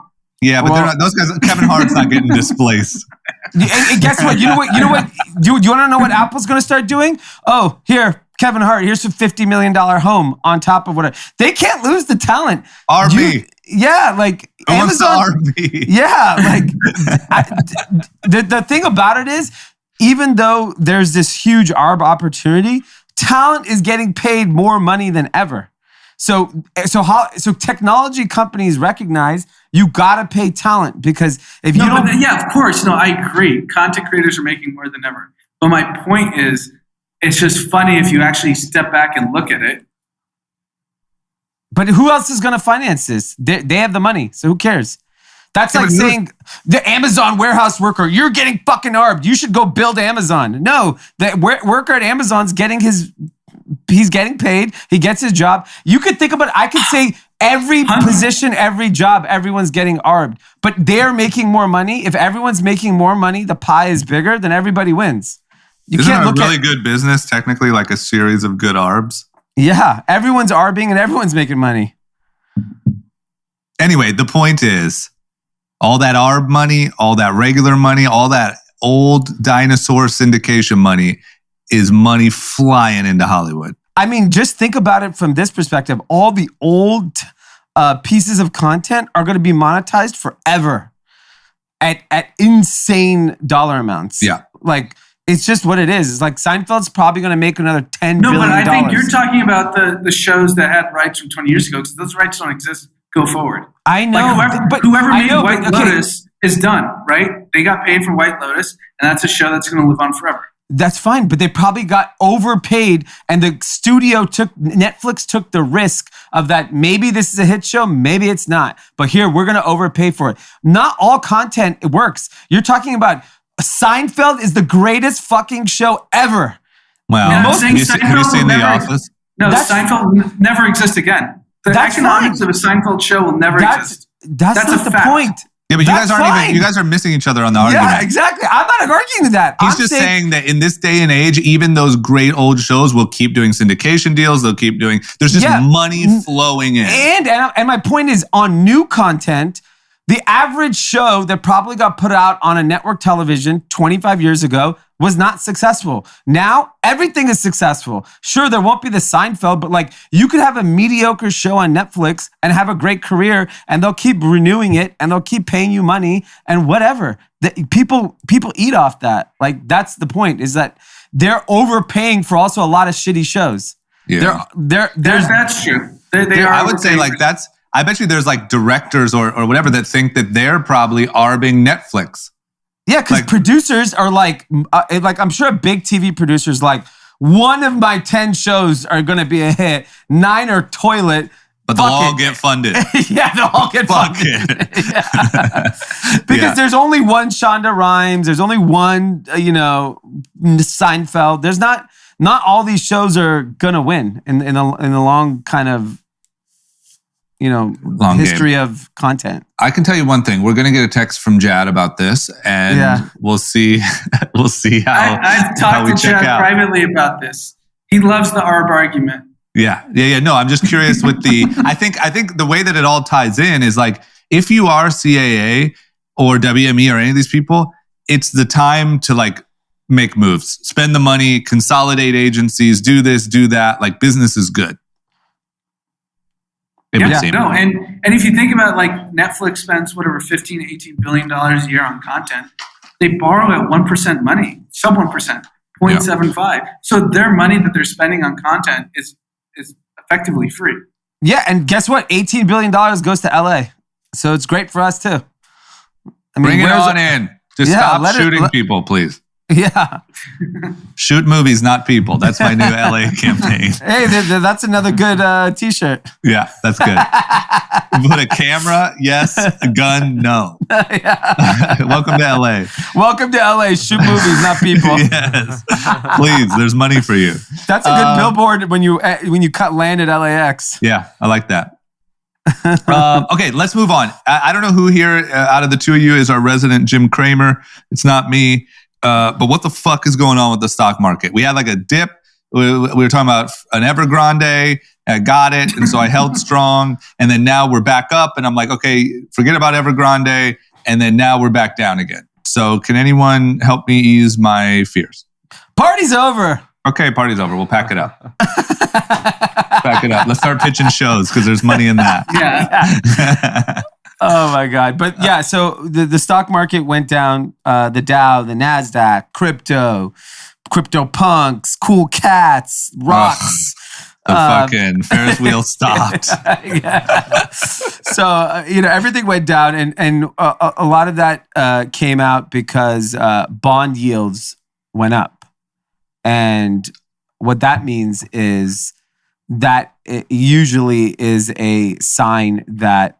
Yeah, but they're not, those guys, Kevin Hart's not getting displaced. And guess what? You know what? Do you want to know what Apple's going to start doing? Oh, here, Kevin Hart, here's a $50 million home on top of whatever. They can't lose the talent. RB. Yeah, like Who wants to Amazon. RB? Yeah, like the thing about it is, even though there's this huge arb opportunity, talent is getting paid more money than ever. So technology companies recognize you gotta pay talent, because if you don't, of course, I agree. Content creators are making more than ever. But my point is, it's just funny if you actually step back and look at it. But who else is gonna finance this? They have the money, so who cares? That's like saying the Amazon warehouse worker, you're getting fucking arbed. You should go build Amazon. No, the worker at Amazon's he's getting paid. He gets his job. You could think about it. I could say every position, every job, everyone's getting arbed. But they're making more money. If everyone's making more money, the pie is bigger, then everybody wins. Isn't it a really good business, technically, like a series of good arbs? Yeah, everyone's arbing and everyone's making money. Anyway, the point is, all that arb money, all that regular money, all that old dinosaur syndication money is money flying into Hollywood. I mean, just think about it from this perspective. All the old pieces of content are going to be monetized forever. at insane dollar amounts. Yeah. Like, it's just what it is. It's like Seinfeld's probably going to make another $10 billion. No, but I think you're talking about the shows that had rights from 20 years ago, because those rights don't exist go forward. I know. Like whoever made White Lotus is done, right? They got paid for White Lotus, and that's a show that's going to live on forever. That's fine, but they probably got overpaid, and the studio Netflix took the risk of that. Maybe this is a hit show, maybe it's not. But here, we're going to overpay for it. Not all content works. You're talking about Seinfeld is the greatest fucking show ever. Well, have you seen The Office? No, Seinfeld will never exist again. The economics of a Seinfeld show will never exist. That's not the point. Yeah, but you guys are missing each other on the argument. Yeah, exactly. I'm not arguing that. He's just saying that in this day and age, even those great old shows will keep doing syndication deals. They'll keep doing, there's just money flowing in. And my point is, on new content, the average show that probably got put out on a network television 25 years ago was not successful. Now, everything is successful. Sure, there won't be the Seinfeld, but like, you could have a mediocre show on Netflix and have a great career, and they'll keep renewing it, and they'll keep paying you money and whatever. People eat off that. Like, that's the point, is that they're overpaying for also a lot of shitty shows. Yeah. That's true. They are. I would say like that's, I bet you there's like directors or whatever that think that they're probably arbing Netflix. Yeah, because producers are like I'm sure big TV producers like, one of my 10 shows are going to be a hit, 9 are toilet. But they'll all get funded. Yeah, they'll all get funded. Because there's only one Shonda Rhimes, there's only one, Seinfeld. There's not all these shows are going to win in the long kind of, long history game of content. I can tell you one thing. We're going to get a text from Jad about this, and we'll see. We'll see how I've talked to Jad privately about this. He loves the ARB argument. Yeah. No, I'm just curious with the. I think the way that it all ties in is like, if you are CAA or WME or any of these people, it's the time to like make moves, spend the money, consolidate agencies, do this, do that. Like, business is good. And if you think about like Netflix spends whatever $15 to $18 billion a year on content, they borrow at 1% money, sub 1%, 0.75. So their money that they're spending on content is effectively free. Yeah, and guess what? $18 billion goes to LA, so it's great for us too. Bring it on in. Just stop shooting people, please. Yeah. Shoot movies, not people. That's my new LA campaign. Hey, that's another good t-shirt. Yeah, that's good. Put a camera, yes. A gun, no. Welcome to LA. Welcome to LA. Shoot movies, not people. Yes. Please, there's money for you. That's a good billboard when you cut land at LAX. Yeah, I like that. Okay, let's move on. I don't know who here out of the two of you is our resident Jim Cramer. It's not me. But what the fuck is going on with the stock market? We had like a dip. We were talking about an Evergrande. I got it. And so I held strong. And then now we're back up. And I'm like, okay, forget about Evergrande. And then now we're back down again. So can anyone help me ease my fears? Party's over. Okay, party's over. We'll pack it up. Pack it up. Let's start pitching shows because there's money in that. Yeah. Oh my God. But yeah, so the stock market went down, the Dow, the NASDAQ, crypto punks, cool cats, rocks. The fucking Ferris wheel stopped. So, everything went down and a lot of that came out because bond yields went up. And what that means is that it usually is a sign that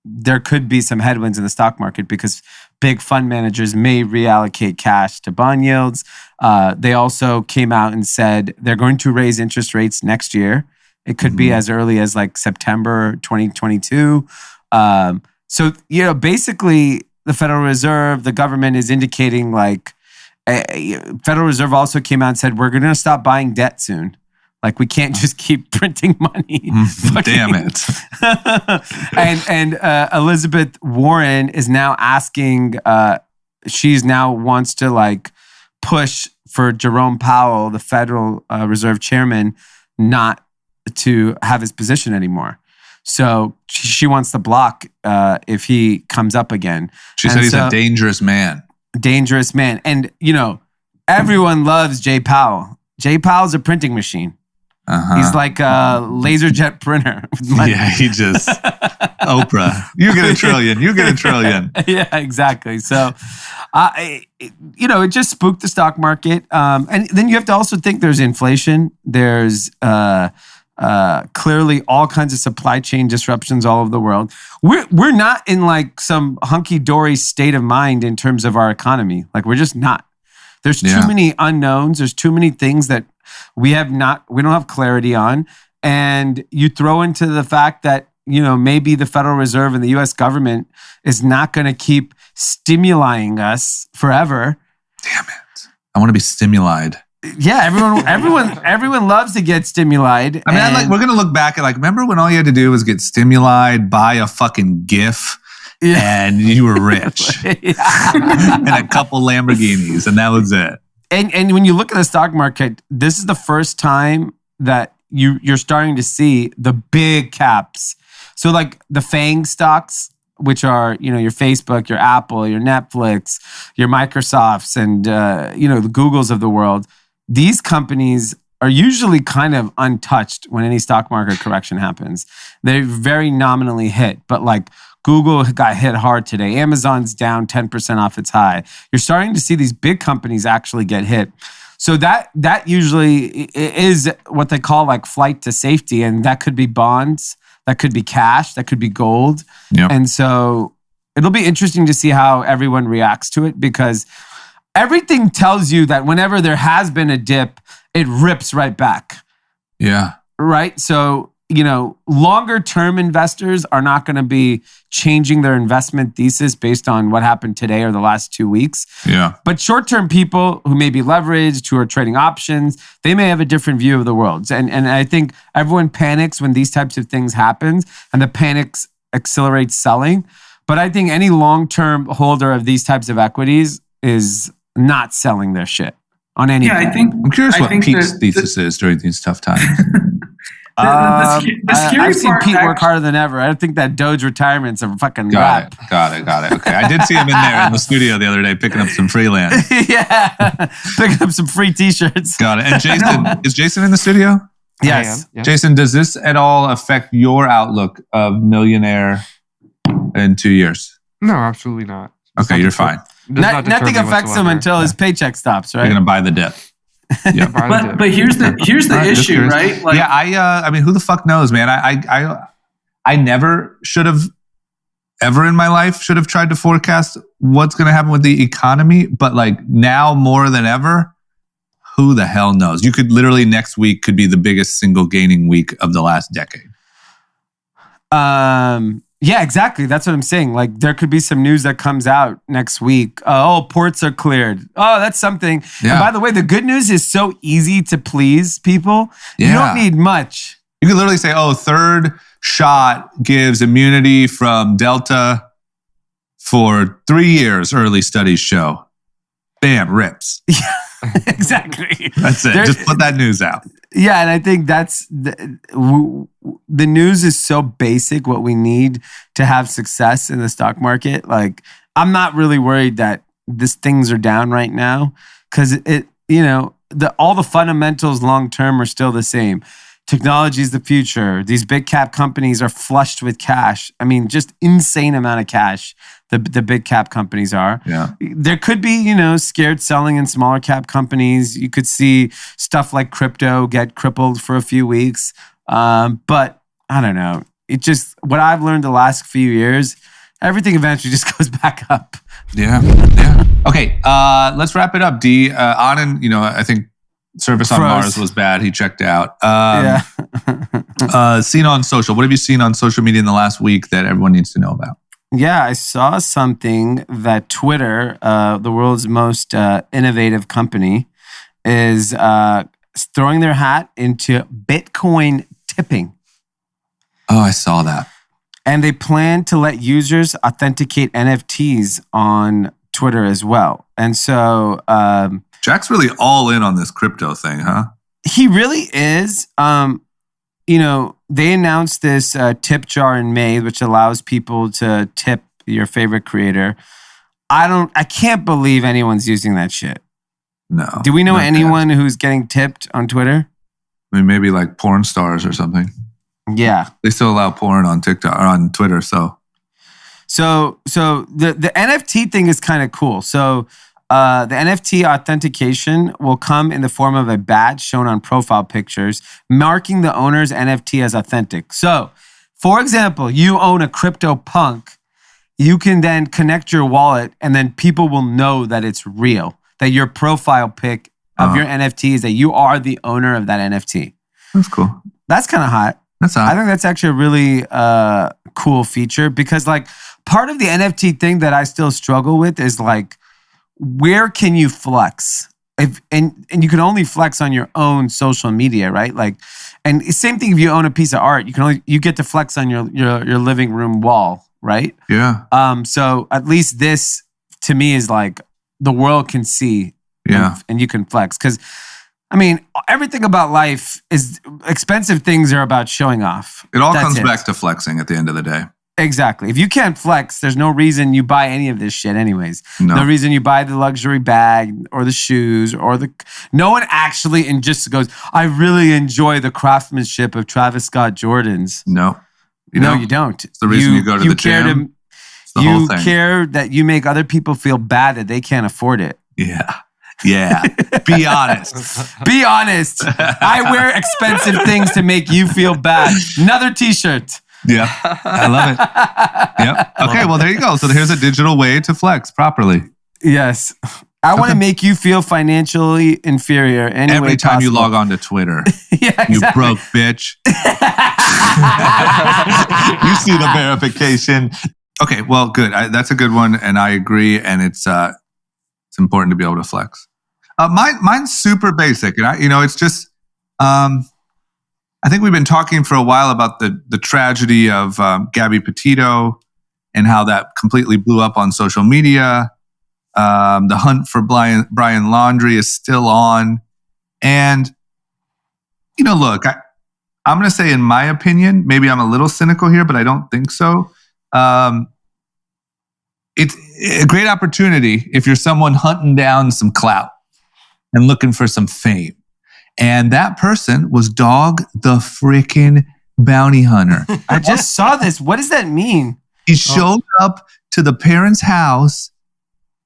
there could be some headwinds in the stock market because big fund managers may reallocate cash to bond yields. They also came out and said they're going to raise interest rates next year. It could be as early as like September 2022. So, basically the Federal Reserve, the government is indicating like Federal Reserve also came out and said, we're going to stop buying debt soon. Like, we can't just keep printing money. Damn it. And Elizabeth Warren is now asking, she's now wants to like push for Jerome Powell, the Federal Reserve chairman, not to have his position anymore. So she wants to block if he comes up again. She said he's a dangerous man. Dangerous man. And, everyone loves Jay Powell. Jay Powell's a printing machine. Uh-huh. He's like a laser jet printer with money. Yeah, he just Oprah. You get a trillion. You get a trillion. Yeah, exactly. So, it just spooked the stock market. And then you have to also think there's inflation. There's clearly all kinds of supply chain disruptions all over the world. We're not in like some hunky-dory state of mind in terms of our economy. Like we're just not. There's too many unknowns. There's too many things that we don't have clarity on. And you throw into the fact that, maybe the Federal Reserve and the US government is not going to keep stimulating us forever. Damn it. I want to be stimulated. Yeah, everyone loves to get stimulated. I mean, we're going to look back at remember when all you had to do was get stimulated, buy a fucking GIF, and you were rich. And a couple Lamborghinis, and that was it. And when you look at the stock market, this is the first time that you're starting to see the big caps. So like the FANG stocks, which are, your Facebook, your Apple, your Netflix, your Microsofts, and, the Googles of the world. These companies are usually kind of untouched when any stock market correction happens. They're very nominally hit, but like Google got hit hard today. Amazon's down 10% off its high. You're starting to see these big companies actually get hit. So that usually is what they call like flight to safety. And that could be bonds, that could be cash, that could be gold. Yep. And so it'll be interesting to see how everyone reacts to it, because everything tells you that whenever there has been a dip, it rips right back. Yeah. Right? So, longer term investors are not going to be changing their investment thesis based on what happened today or the last 2 weeks. Yeah. But short term people who may be leveraged, who are trading options, they may have a different view of the world. And I think everyone panics when these types of things happen, and the panics accelerates selling. But I think any long term holder of these types of equities is not selling their shit on anything. Yeah, I'm curious what Pete's thesis is during these tough times. The scary I've seen part Pete work harder than ever. I think that Doge retirement's a fucking Got wrap. it. Okay. I did see him in there in the studio the other day picking up some freelance. Yeah, picking up some free t-shirts. Got it. And Jason, is Jason in the studio? Yes. Yeah. Jason, does this at all affect your outlook of millionaire in 2 years? No, absolutely not. Okay, you're fine. Nothing affects him until his paycheck stops, right? You're going to buy the dip. Yeah. But here's the issue, right? Like, yeah, I mean, who the fuck knows, man? I never should have ever in my life should have tried to forecast what's going to happen with the economy. But like now more than ever, who the hell knows? You could literally next week could be the biggest single gaining week of the last decade. Yeah, exactly. That's what I'm saying. Like there could be some news that comes out next week. Ports are cleared. Oh, that's something. Yeah. And by the way, the good news is so easy to please people. Yeah. You don't need much. You could literally say, third shot gives immunity from Delta for 3 years, early studies show. Bam, rips. Exactly. That's it. Just put that news out. Yeah, and I think that's the news is so basic what we need to have success in the stock market. Like, I'm not really worried that things are down right now because all the fundamentals long term are still the same. Technology is the future. These big cap companies are flushed with cash. I mean, just insane amount of cash. The big cap companies are. Yeah. There could be, scared selling in smaller cap companies. You could see stuff like crypto get crippled for a few weeks. But I don't know. What I've learned the last few years, everything eventually just goes back up. Yeah. Okay. Let's wrap it up. Dee, Anand, I think service on Mars was bad. He checked out. Seen on social. What have you seen on social media in the last week that everyone needs to know about? Yeah, I saw something that Twitter, the world's most innovative company, is throwing their hat into Bitcoin tipping. Oh, I saw that. And they plan to let users authenticate NFTs on Twitter as well. And so... Jack's really all in on this crypto thing, huh? He really is. they announced this tip jar in May, which allows people to tip your favorite creator. I can't believe anyone's using that shit. No. Do we know anyone who's getting tipped on Twitter? I mean, maybe like porn stars or something. Yeah. They still allow porn on TikTok or on Twitter, So the NFT thing is kind of cool. So the NFT authentication will come in the form of a badge shown on profile pictures, marking the owner's NFT as authentic. So, for example, you own a CryptoPunk, you can then connect your wallet and then people will know that it's real, that your profile pic of your NFT is that you are the owner of that NFT. That's cool. That's kind of hot. That's hot. I think that's actually a really cool feature because like part of the NFT thing that I still struggle with is like, where can you flex? And you can only flex on your own social media, right? Like, and same thing if you own a piece of art, you get to flex on your living room wall, right? Yeah. So at least this to me is like the world can see, and you can flex because. I mean, everything about life is expensive things are about showing off. It all comes back to flexing at the end of the day. Exactly. If you can't flex, there's no reason you buy any of this shit anyways. No reason you buy the luxury bag or the shoes or no one actually just goes, I really enjoy the craftsmanship of Travis Scott Jordans. No. You don't. It's the reason you go to the gym. You care that you make other people feel bad that they can't afford it. Yeah. Be honest. Be honest. I wear expensive things to make you feel bad. Another t-shirt. Yeah. I love it. Yep. Okay, well, there you go. So here's a digital way to flex properly. Yes. I want to make you feel financially inferior every time you log on to Twitter. Exactly. You broke bitch. You see the verification. Okay, well, good. That's a good one, and I agree, and it's important to be able to flex. Mine's super basic, and it's just. I think we've been talking for a while about the tragedy of Gabby Petito and how that completely blew up on social media. The hunt for Brian Laundrie is still on, and look, I'm going to say, in my opinion, maybe I'm a little cynical here, but I don't think so. It's a great opportunity if you're someone hunting down some clout and looking for some fame. And that person was Dog the freaking Bounty Hunter. I just saw this. What does that mean? He showed up to the parents' house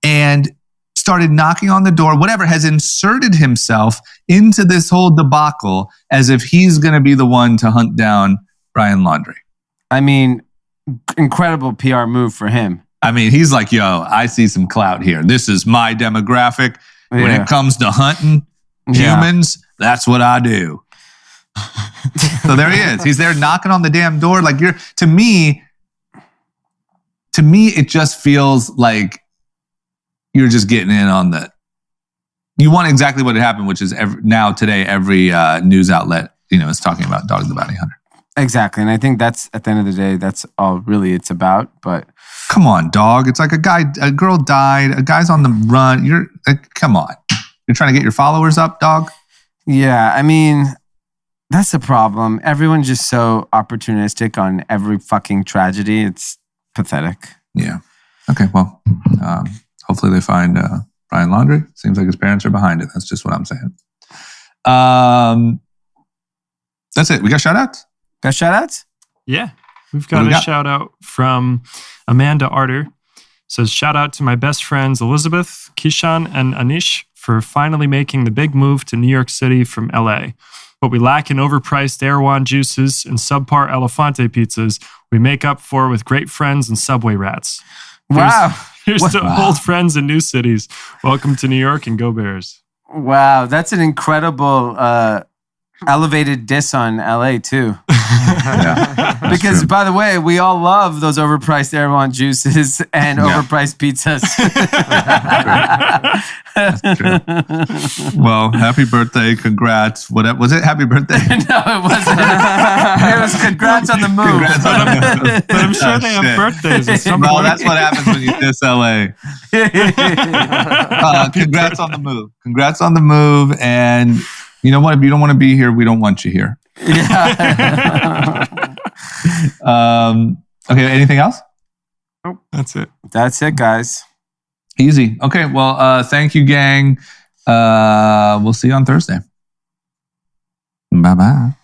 and started knocking on the door, whatever, has inserted himself into this whole debacle as if he's going to be the one to hunt down Brian Laundrie. I mean, incredible PR move for him. I mean, he's like, yo, I see some clout here. This is my demographic. When it comes to hunting humans, that's what I do. So there he is. He's there knocking on the damn door. Like to me, it just feels like you're just getting in on you want exactly what happened, which is today, every news outlet, is talking about Dog the Bounty Hunter. Exactly. And I think that's, at the end of the day, that's all really it's about. But come on, dog. It's like a girl died. A guy's on the run. You're like, come on. You're trying to get your followers up, dog? Yeah. I mean, that's the problem. Everyone's just so opportunistic on every fucking tragedy. It's pathetic. Yeah. Okay. Well, hopefully they find Brian Laundrie. Seems like his parents are behind it. That's just what I'm saying. That's it. We got shout outs? Got shout outs? Yeah. We've got a shout out from Amanda Arter. Says, shout out to my best friends Elizabeth, Kishan, and Anish for finally making the big move to New York City from LA. What we lack in overpriced Erewhon juices and subpar Elefante pizzas, we make up for with great friends and Subway rats. Wow. Here's to old friends in new cities. Welcome to New York and go Bears. Wow. That's an incredible elevated diss on LA too. Because by the way, we all love those overpriced Erewhon juices and overpriced pizzas. That's true. Well, happy birthday, congrats. What was it? Happy birthday? No, it wasn't. It was congrats on the move. Congrats on the move. But I'm sure they have birthdays at some point. Well, that's what happens when you diss LA. Congrats on the move. Congrats on the move. And you know what? If you don't want to be here, we don't want you here. Yeah. Okay, anything else? That's it. That's it, guys. Easy. Okay, well, thank you, gang. We'll see you on Thursday. Bye-bye.